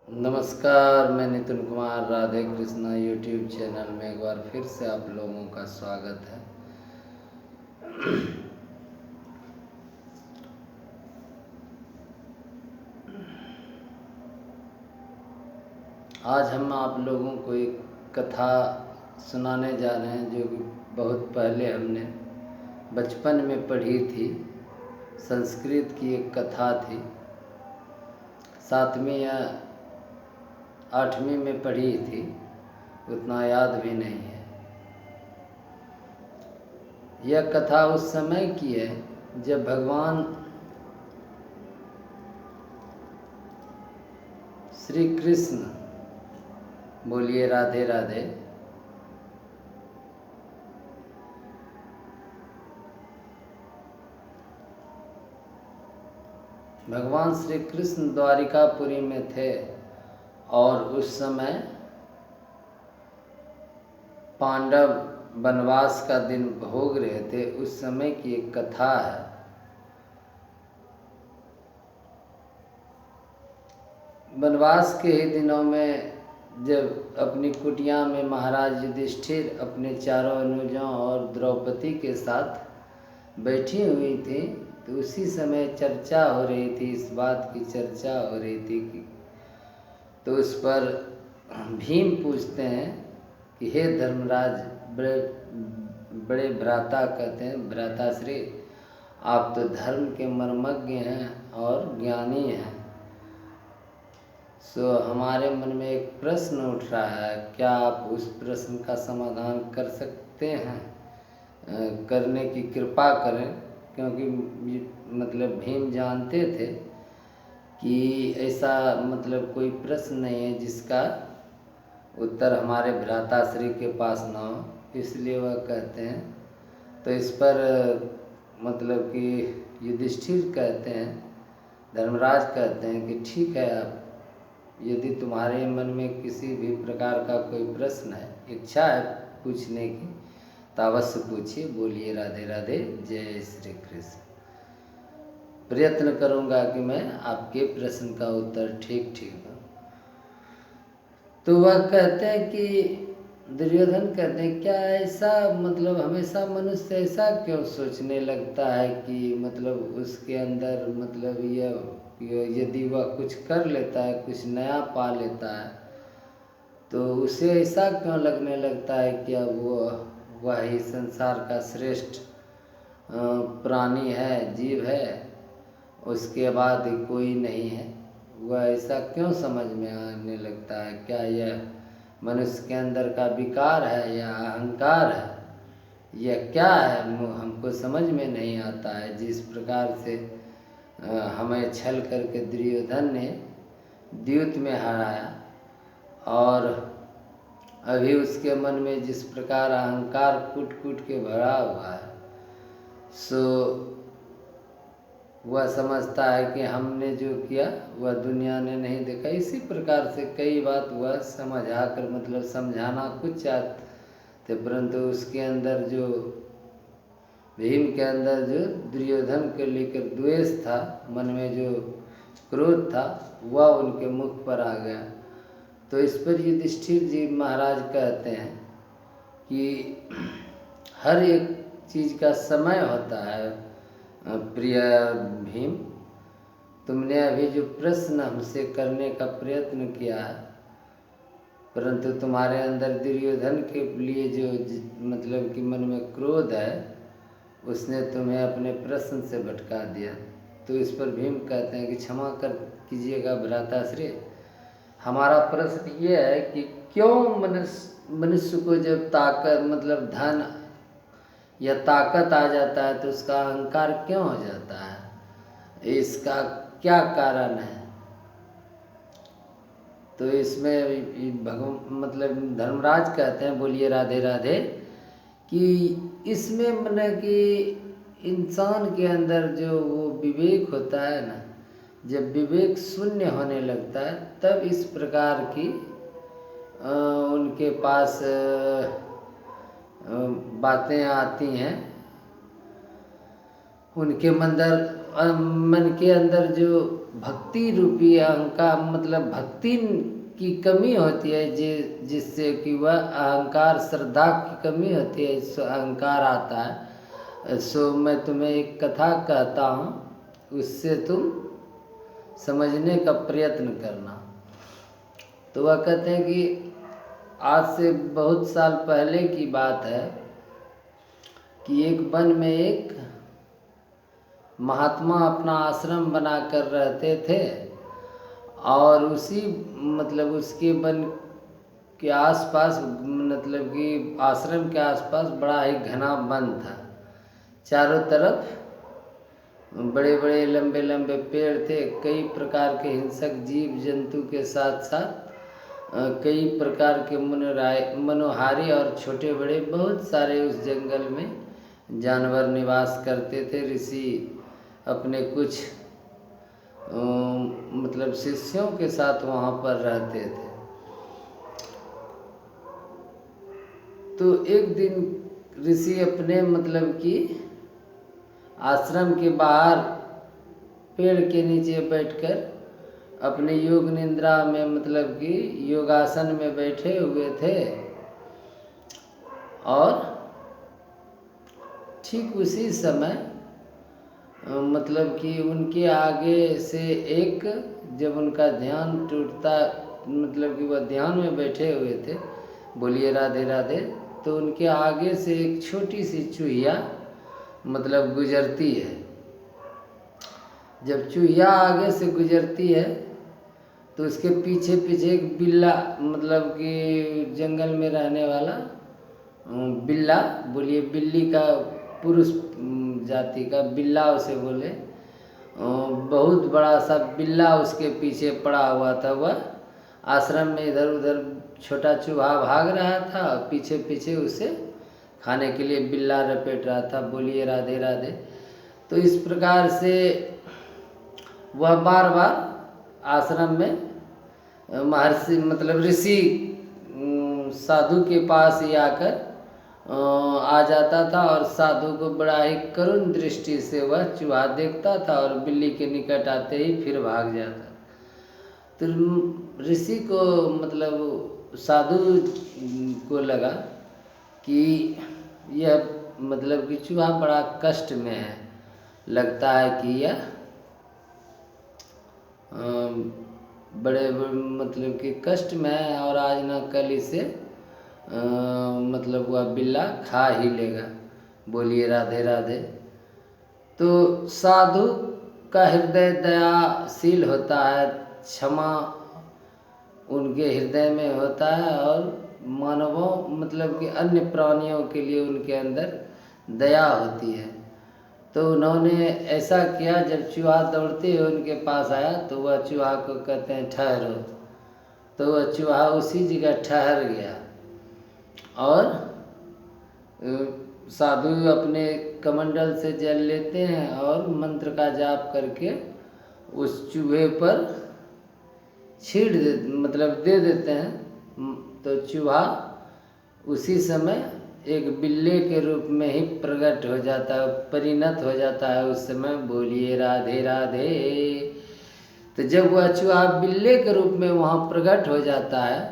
नमस्कार, मैं Nitin Kumar Radhe Krishna YouTube channel में एक बार फिर से आप लोगों का स्वागत है। आज हम आप लोगों को एक कथा सुनाने जा रहे हैं जो कि बहुत पहले हमने बचपन में पढ़ी थी। संस्कृत की एक कथा थी, 7वीं या 8वीं में पढ़ी थी, उतना याद भी नहीं है। यह कथा उस समय की है जब भगवान श्री कृष्ण, बोलिए राधे राधे, भगवान श्री कृष्ण द्वारिकापुरी में थे और उस समय पांडव वनवास का दिन भोग रहे थे। उस समय की एक कथा है। वनवास के ही दिनों में जब अपनी कुटिया में महाराज युधिष्ठिर अपने चारों अनुजों और द्रौपदी के साथ बैठी हुई थी, तो उसी समय चर्चा हो रही थी, इस बात की चर्चा हो रही थी कि तो उस पर भीम पूछते हैं कि हे धर्मराज, बड़े भ्राता, कहते हैं भ्राताश्री, आप तो धर्म के मर्मज्ञ हैं और ज्ञानी हैं, सो हमारे मन में एक प्रश्न उठ रहा है, क्या आप उस प्रश्न का समाधान कर सकते हैं? करने की कृपा करें, क्योंकि मतलब भीम जानते थे कि ऐसा मतलब कोई प्रश्न नहीं है जिसका उत्तर हमारे भ्राताश्री के पास ना हो, इसलिए वह कहते हैं। तो इस पर मतलब कि युधिष्ठिर कहते हैं, धर्मराज कहते हैं कि ठीक है, आप यदि तुम्हारे मन में किसी भी प्रकार का कोई प्रश्न है, इच्छा है पूछने की, तो अवश्य पूछिए। बोलिए राधे राधे, जय श्री कृष्ण। प्रयत्न करूंगा कि मैं आपके प्रश्न का उत्तर ठीक दूं। तो वह कहते हैं कि दुर्योधन कहते हैं, क्या ऐसा मतलब हमेशा मनुष्य ऐसा क्यों सोचने लगता है कि मतलब उसके अंदर मतलब यदि वह कुछ कर लेता है, कुछ नया पा लेता है, तो उसे ऐसा क्यों लगने लगता है कि अब वह ही संसार का श्रेष्ठ प्राणी है, जीव है, उसके बाद कोई नहीं है। वह ऐसा क्यों समझ में आने लगता है? क्या यह मनुष्य के अंदर का विकार है या अहंकार है, यह क्या है? हमको समझ में नहीं आता है। जिस प्रकार से हमें छल करके दुर्योधन ने द्यूत में हराया, और अभी उसके मन में जिस प्रकार अहंकार कूट कूट के भरा हुआ है, सो वह समझता है कि हमने जो किया वह दुनिया ने नहीं देखा। इसी प्रकार से कई बात वह समझा कर मतलब समझाना कुछ चाहते, परंतु उसके अंदर जो भीम के अंदर जो दुर्योधन के लेकर द्वेष था, मन में जो क्रोध था, वह उनके मुख पर आ गया। तो इस पर युधिष्ठिर जी महाराज कहते हैं कि हर एक चीज़ का समय होता है। प्रिय भीम, तुमने अभी जो प्रश्न हमसे करने का प्रयत्न किया है, परंतु तुम्हारे अंदर दुर्योधन के लिए जो मतलब कि मन में क्रोध है, उसने तुम्हें अपने प्रश्न से भटका दिया। तो इस पर भीम कहते हैं कि क्षमा कर कीजिएगा भ्राताश्री, हमारा प्रश्न ये है कि क्यों मनुष्य को जब ताकत मतलब धन या ताकत आ जाता है तो उसका अहंकार क्यों हो जाता है? इसका क्या कारण है? तो इसमें मतलब धर्मराज कहते हैं, बोलिए राधे राधे, कि इसमें मतलब कि इंसान के अंदर जो वो विवेक होता है ना, जब विवेक शून्य होने लगता है, तब इस प्रकार की उनके पास बातें आती हैं। उनके मन के अंदर जो भक्ति रूपी अहंकार मतलब भक्ति की कमी होती है, जिससे कि वह अहंकार श्रद्धा की कमी होती है, सो अहंकार आता है। सो मैं तुम्हें एक कथा कहता हूँ, उससे तुम समझने का प्रयत्न करना। तो वह कहते हैं कि आज से बहुत साल पहले की बात है कि एक वन में एक महात्मा अपना आश्रम बना कर रहते थे, और उसी मतलब उसके वन के आसपास मतलब कि आश्रम के आसपास बड़ा ही घना वन था। चारों तरफ बड़े बड़े लंबे लंबे पेड़ थे। कई प्रकार के हिंसक जीव जंतु के साथ साथ कई प्रकार के मनोहारी और छोटे बड़े बहुत सारे उस जंगल में जानवर निवास करते थे। ऋषि अपने कुछ मतलब शिष्यों के साथ वहाँ पर रहते थे। तो एक दिन ऋषि अपने मतलब कि आश्रम के बाहर पेड़ के नीचे बैठकर अपने योग निद्रा में मतलब कि योगासन में बैठे हुए थे, और ठीक उसी समय मतलब कि उनके आगे से एक जब उनका ध्यान टूटता मतलब कि वह ध्यान में बैठे हुए थे, बोलिए राधे राधे, तो उनके आगे से एक छोटी सी चूहिया मतलब गुजरती है। जब चूहिया आगे से गुजरती है तो उसके पीछे पीछे एक बिल्ला मतलब कि जंगल में रहने वाला बिल्ला, बोलिए बिल्ली का पुरुष जाति का बिल्ला उसे बोले, बहुत बड़ा सा बिल्ला उसके पीछे पड़ा हुआ था। वह आश्रम में इधर उधर छोटा चूहा भाग रहा था, पीछे पीछे उसे खाने के लिए बिल्ला लपेट रहा था। बोलिए राधे राधे। तो इस प्रकार से वह बार बार आश्रम में महर्षि मतलब ऋषि साधु के पास ही आकर आ जाता था, और साधु को बड़ा ही करुण दृष्टि से वह चूहा देखता था और बिल्ली के निकट आते ही फिर भाग जाता। तो ऋषि को मतलब साधु को लगा कि यह मतलब कि चूहा बड़ा कष्ट में है, लगता है कि यह बड़े मतलब कि कष्ट में है, और आज न कल इसे मतलब वह बिल्ला खा ही लेगा। बोलिए राधे राधे। तो साधु का हृदय दयाशील होता है, क्षमा उनके हृदय में होता है, और मानवों मतलब कि अन्य प्राणियों के लिए उनके अंदर दया होती है। तो उन्होंने ऐसा किया, जब चूहा दौड़ते हुए उनके पास आया तो वह चूहा को कहते हैं ठहरो, तो वह चूहा उसी जगह ठहर गया, और साधु अपने कमंडल से जल लेते हैं और मंत्र का जाप करके उस चूहे पर छीड़ दे मतलब दे देते हैं। तो चूहा उसी समय एक बिल्ले के रूप में ही प्रकट हो जाता है, परिणत हो जाता है उस समय। बोलिए राधे राधे। तो जब वह चूहा बिल्ले के रूप में वहाँ प्रकट हो जाता है,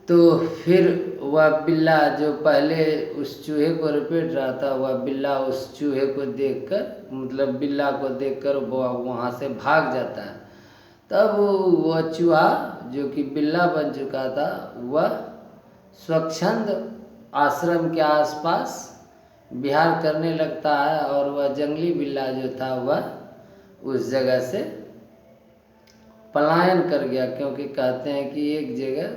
तो फिर वह बिल्ला जो पहले उस चूहे को लपेट रहा था, वह बिल्ला उस चूहे को देखकर मतलब बिल्ला को देखकर वह वहाँ से भाग जाता है। तब वह चूहा जो कि बिल्ला बन चुका था, वह स्वच्छंद आश्रम के आसपास विहार करने लगता है, और वह जंगली बिल्ला जो था वह उस जगह से पलायन कर गया। क्योंकि कहते हैं कि एक जगह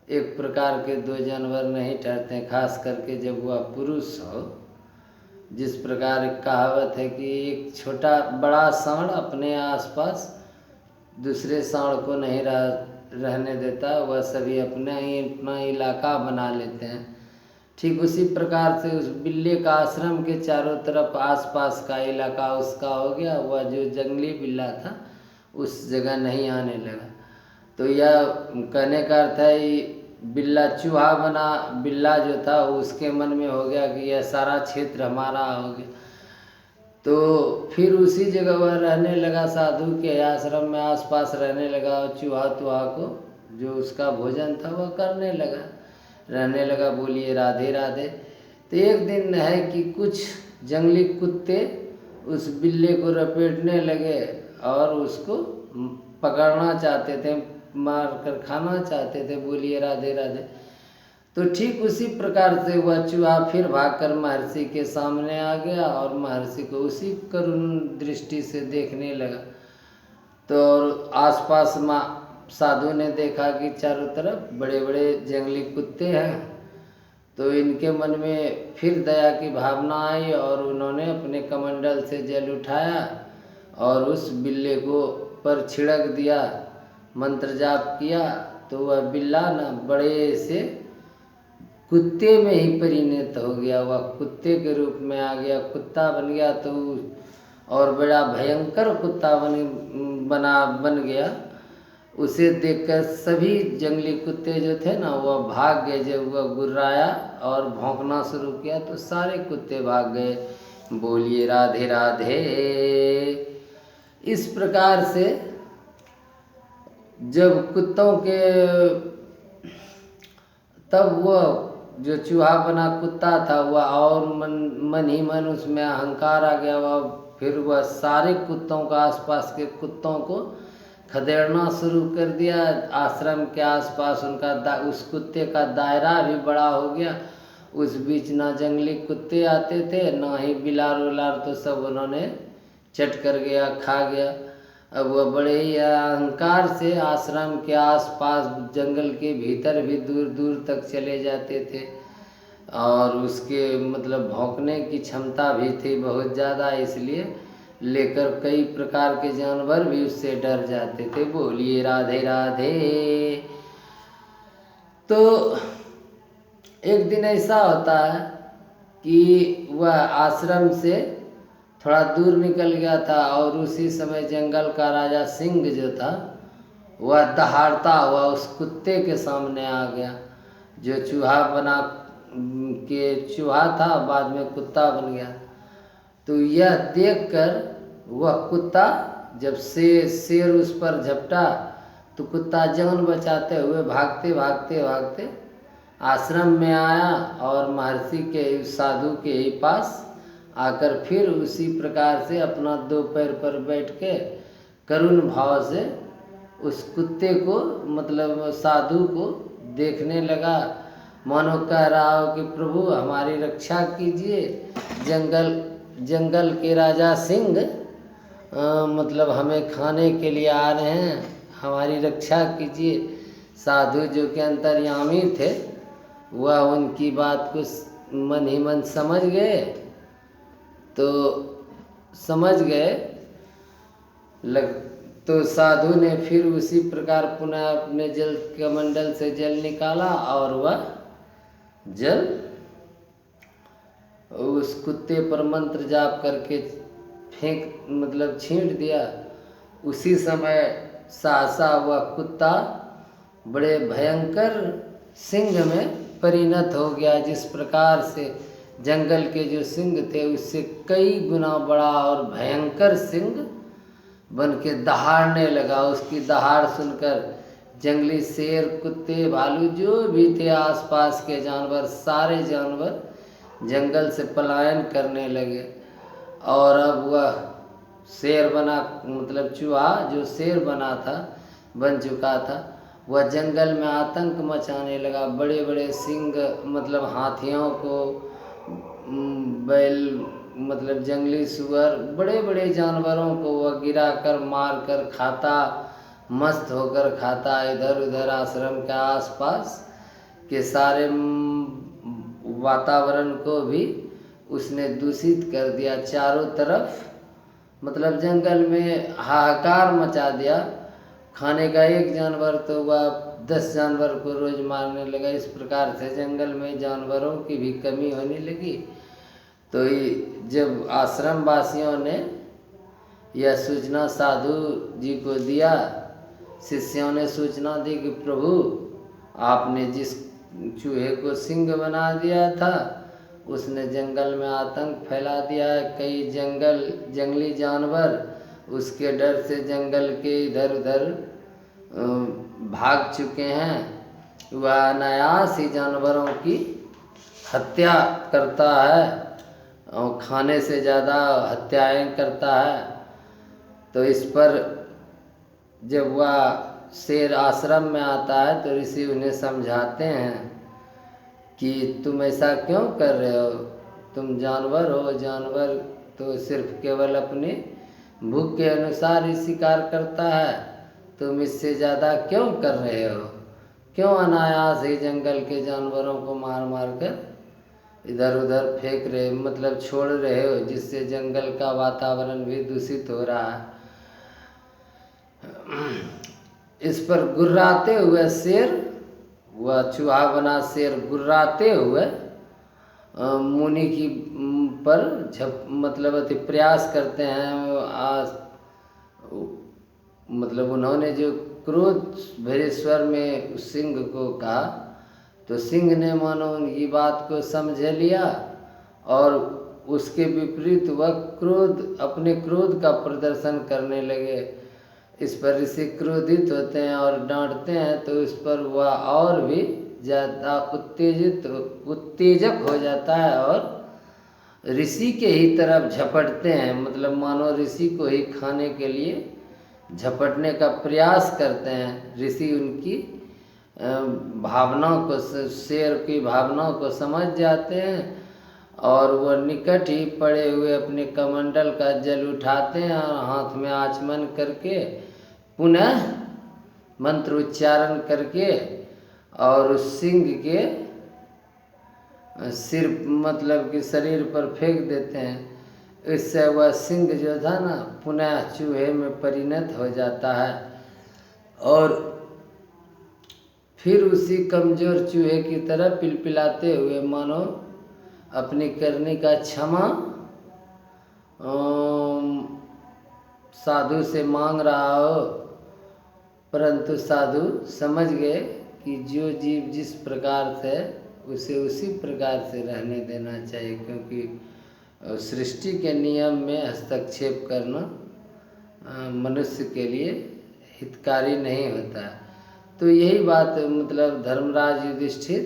एक प्रकार के दो जानवर नहीं ठहरते, खास करके जब वह पुरुष हो। जिस प्रकार कहावत है कि एक छोटा बड़ा सांड अपने आसपास दूसरे सांड को नहीं रहने देता, वह सभी अपना इलाका बना लेते हैं। ठीक उसी प्रकार से उस बिल्ले का आश्रम के चारों तरफ आसपास का इलाका उसका हो गया। वह जो जंगली बिल्ला था उस जगह नहीं आने लगा। तो यह कहने का अर्थ है बिल्ला चूहा बना, बिल्ला जो था उसके मन में हो गया कि यह सारा क्षेत्र हमारा हो गया। तो फिर उसी जगह वह रहने लगा, साधु के आश्रम में आसपास रहने लगा, और चूहा तुहा को जो उसका भोजन था वह करने लगा, रहने लगा। बोलिए राधे राधे। तो एक दिन है कि कुछ जंगली कुत्ते उस बिल्ले को रपेटने लगे और उसको पकड़ना चाहते थे, मार कर खाना चाहते थे। बोलिए राधे राधे। तो ठीक उसी प्रकार से वह चूहा फिर भागकर महर्षि के सामने आ गया और महर्षि को उसी करुण दृष्टि से देखने लगा। तो आसपास साधु ने देखा कि चारों तरफ बड़े बड़े जंगली कुत्ते हैं, तो इनके मन में फिर दया की भावना आई और उन्होंने अपने कमंडल से जल उठाया और उस बिल्ले को पर छिड़क दिया, मंत्र जाप किया। तो वह बिल्ला ना बड़े से कुत्ते में ही परिणत हो गया, वह कुत्ते के रूप में आ गया, कुत्ता बन गया। तो और बड़ा भयंकर कुत्ता बन गया। उसे देखकर सभी जंगली कुत्ते जो थे ना वह भाग गए। जब वह गुर्राया और भौंकना शुरू किया तो सारे कुत्ते भाग गए। बोलिए राधे राधे। इस प्रकार से जब कुत्तों के तब वह जो चूहा बना कुत्ता था वह और मन ही मन उसमें अहंकार आ गया। वह फिर वह सारे कुत्तों का, आसपास के कुत्तों को खदेड़ना शुरू कर दिया। आश्रम के आसपास उनका उस कुत्ते का दायरा भी बड़ा हो गया। उस बीच ना जंगली कुत्ते आते थे ना ही बिलार उलार, तो सब उन्होंने चट कर गया, खा गया। अब वह बड़े ही अहंकार से आश्रम के आसपास जंगल के भीतर भी दूर दूर तक चले जाते थे और उसके मतलब भौंकने की क्षमता भी थी बहुत ज़्यादा, इसलिए लेकर कई प्रकार के जानवर भी उससे डर जाते थे। बोलिए राधे राधे। तो एक दिन ऐसा होता है कि वह आश्रम से थोड़ा दूर निकल गया था और उसी समय जंगल का राजा सिंह जो था वह दहाड़ता हुआ उस कुत्ते के सामने आ गया, जो चूहा बना के चूहा था बाद में कुत्ता बन गया। तो यह देखकर वह कुत्ता जब शेर उस पर झपटा तो कुत्ता जान बचाते हुए भागते भागते भागते आश्रम में आया और महर्षि के उस साधु के ही पास आकर फिर उसी प्रकार से अपना दो पैर पर बैठ के करुण भाव से उस कुत्ते को मतलब साधु को देखने लगा, मानो कह रहा हो कि प्रभु हमारी रक्षा कीजिए। जंगल के राजा सिंह मतलब हमें खाने के लिए आ रहे हैं, हमारी रक्षा कीजिए। साधु जो कि अंतर्यामी थे वह उनकी बात को मन ही मन समझ गए। तो समझ गए तो साधु ने फिर उसी प्रकार पुनः अपने जल कमंडल से जल निकाला और वह जल उस कुत्ते पर मंत्र जाप करके फेंक मतलब छींट दिया। उसी समय सहसा वह कुत्ता बड़े भयंकर सिंह में परिणत हो गया। जिस प्रकार से जंगल के जो सिंह थे उससे कई गुना बड़ा और भयंकर सिंह बन के दहाड़ने लगा। उसकी दहाड़ सुनकर जंगली शेर, कुत्ते, भालू जो भी थे आसपास के जानवर, सारे जानवर जंगल से पलायन करने लगे। और अब वह शेर बना मतलब चूहा जो शेर बन चुका था वह जंगल में आतंक मचाने लगा। बड़े बड़े सिंह मतलब हाथियों को, बैल मतलब जंगली सुअर, बड़े बड़े जानवरों को वह गिरा कर मार कर खाता, मस्त होकर खाता। इधर उधर आश्रम के आसपास के सारे वातावरण को भी उसने दूषित कर दिया। चारों तरफ मतलब जंगल में हाहाकार मचा दिया। खाने का एक जानवर तो वह 10 जानवर को रोज मारने लगा। इस प्रकार से जंगल में जानवरों की भी कमी होने लगी। तो जब आश्रम वासियों ने यह सूचना साधु जी को दिया, शिष्यों ने सूचना दी कि प्रभु आपने जिस चूहे को सिंह बना दिया था उसने जंगल में आतंक फैला दिया है। कई जंगली जानवर उसके डर से जंगल के इधर उधर भाग चुके हैं। वह अनायास ही जानवरों की हत्या करता है और खाने से ज़्यादा हत्याएं करता है। तो इस पर जब वह शेर आश्रम में आता है तो ऋषि उन्हें समझाते हैं कि तुम ऐसा क्यों कर रहे हो, तुम जानवर हो, जानवर तो सिर्फ केवल अपने भूख के अनुसार ही शिकार करता है, तुम इससे ज़्यादा क्यों कर रहे हो, क्यों अनायास ही जंगल के जानवरों को मार मार कर इधर उधर फेंक रहे, मतलब छोड़ रहे हो, जिससे जंगल का वातावरण भी दूषित हो रहा है। इस पर गुर्राते हुए शेर, वह चूहा बना शेर गुर्राते हुए मुनि की पर मतलब अति प्रयास करते हैं। मतलब उन्होंने जो क्रोध भरे स्वर में उस सिंह को कहा तो सिंह ने मानो उनकी बात को समझ लिया और उसके विपरीत वह अपने क्रोध का प्रदर्शन करने लगे। इस पर ऋषि क्रोधित होते हैं और डांटते हैं तो इस पर वह और भी ज़्यादा उत्तेजक हो जाता है और ऋषि के ही तरफ झपटते हैं, मतलब मानो ऋषि को ही खाने के लिए झपटने का प्रयास करते हैं। ऋषि उनकी भावनाओं को, शेर की भावनाओं को समझ जाते हैं और वो निकट ही पड़े हुए अपने कमंडल का जल उठाते हैं और हाथ में आचमन करके पुनः मंत्र उच्चारण करके और उस सिंह के सिर मतलब कि शरीर पर फेंक देते हैं। इससे वह सिंह जो था ना पुनः चूहे में परिणत हो जाता है और फिर उसी कमजोर चूहे की तरह पिलपिलाते हुए मानो अपनी करनी का क्षमा साधु से मांग रहा हो, परंतु साधु समझ गए कि जो जीव जिस प्रकार से उसे उसी प्रकार से रहने देना चाहिए, क्योंकि सृष्टि के नियम में हस्तक्षेप करना मनुष्य के लिए हितकारी नहीं होता। तो यही बात मतलब धर्मराज युधिष्ठिर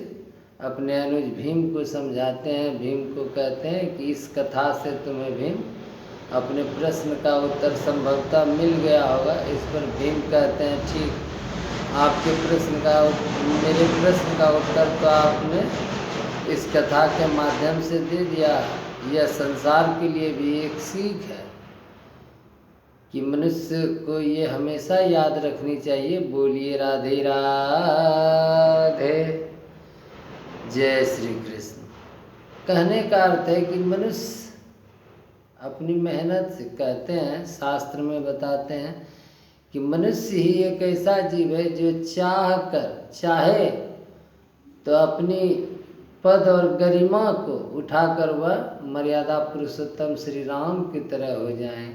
अपने अनुज भीम को समझाते हैं। भीम को कहते हैं कि इस कथा से तुम्हें भीम अपने प्रश्न का उत्तर संभवतः मिल गया होगा। इस पर भीम कहते हैं ठीक, आपके प्रश्न का मेरे प्रश्न का उत्तर तो आपने इस कथा के माध्यम से दे दिया। यह संसार के लिए भी एक सीख है कि मनुष्य को ये हमेशा याद रखनी चाहिए। बोलिए राधे राधे, जय श्री कृष्ण। कहने का अर्थ है कि मनुष्य अपनी मेहनत से, कहते हैं शास्त्र में बताते हैं कि मनुष्य ही एक ऐसा जीव है जो चाहे तो अपनी पद और गरिमा को उठाकर वह मर्यादा पुरुषोत्तम श्री राम की तरह हो जाएं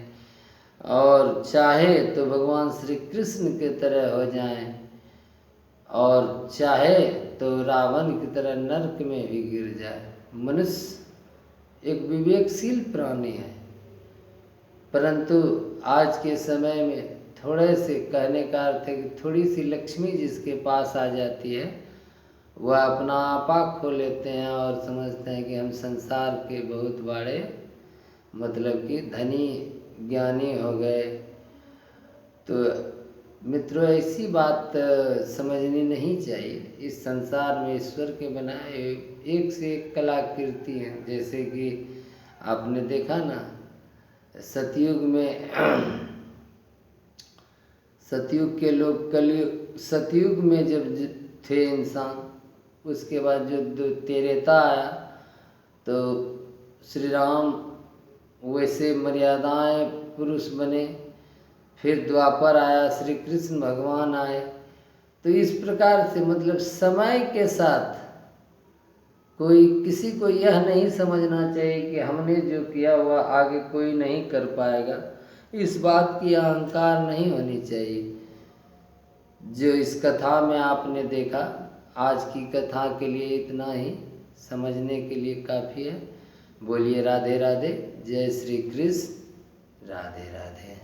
और चाहे तो भगवान श्री कृष्ण की तरह हो जाएं और चाहे तो रावण की तरह नरक में भी गिर जाए। मनुष्य एक विवेकशील प्राणी है, परंतु आज के समय में थोड़े से, कहने का अर्थ है कि थोड़ी सी लक्ष्मी जिसके पास आ जाती है वह अपना आपा खो लेते हैं और समझते हैं कि हम संसार के बहुत बड़े मतलब कि धनी ज्ञानी हो गए। तो मित्रों ऐसी बात समझनी नहीं चाहिए। इस संसार में ईश्वर के बनाए एक से एक कलाकृति हैं। जैसे कि आपने देखा ना सतयुग में सतयुग के लोग सतयुग में जब थे इंसान, उसके बाद जो त्रेता आया तो श्री राम वैसे मर्यादाएं पुरुष बने, फिर द्वापर आया, श्री कृष्ण भगवान आए। तो इस प्रकार से मतलब समय के साथ कोई किसी को यह नहीं समझना चाहिए कि हमने जो किया हुआ आगे कोई नहीं कर पाएगा। इस बात की अहंकार नहीं होनी चाहिए। जो इस कथा में आपने देखा, आज की कथा के लिए इतना ही। समझने के लिए काफ़ी है। बोलिए राधे राधे, जय श्री कृष्ण, राधे राधे।